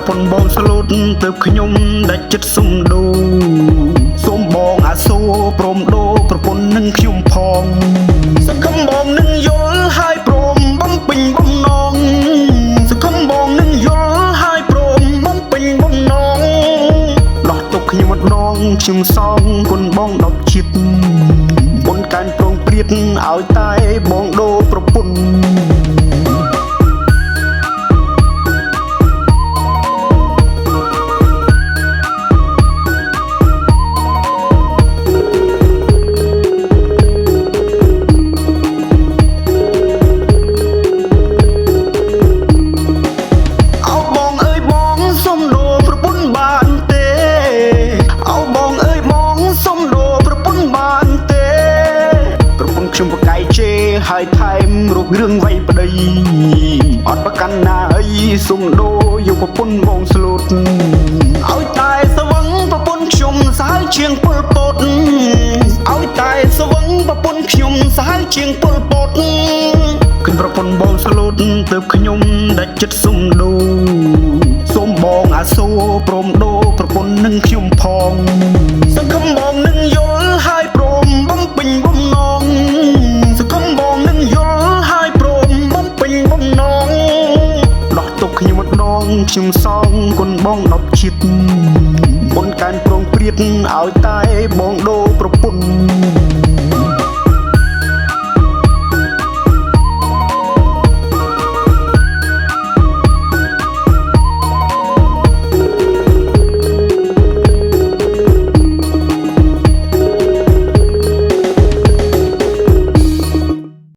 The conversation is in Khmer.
ពន្ធបងស្លូតទើបខ្ញុំដាច់ចិត្តសុំដូរសូមបងអាសូរព្រមដូរប្រពន្ធនឹងខ្ញុំផងសង្ឃឹមបងនឹងយល់ហើយព្រមបំពេញបំណងសង្ឃឹមបងនឹងយល់ហើយព្រមបំពេញបំណងដោះទុកខ្ញុំម្ដងខ្ញុំសងគុណបង10ជាតិបុណ្យកានប្រងព្រាតឲ្យតែបងដូរប្រពន្ធខ្ញុំប្រកែកជេរហើយថែមរូបរឿងវ័យប្តីអត់ប្រកាន់ណាអីសុំដូរយកប្រពន្ធបងស្លូតឲ្យតែស្វឹងប្រពន្ធខ្ញុំសាហាវជាងពលពតឲ្យតែស្វឹងប្រពន្ធខ្ញុំសាហាវជាងពលពតឃើញប្រពន្ធបងស្លូតទើបខ្ញុំដាច់ចិត្តសុំដូរសូមបងអាសូរព្រមដូរប្រពន្ធនឹងខ្ញុំផងសង្ឃឹមបងនឹងយល់ហើយព្រមបំពេញបំណងសង្ឃឹមបងនឹងយល់ហើយព្រមបំពេញបំណងដោះទុកខ្ញុំម្ដងខ្ញុំសងគុណបង10ជាតិបុណ្យកានប្រងព្រាតឲ្យតែបងដូរប្រពន្ធ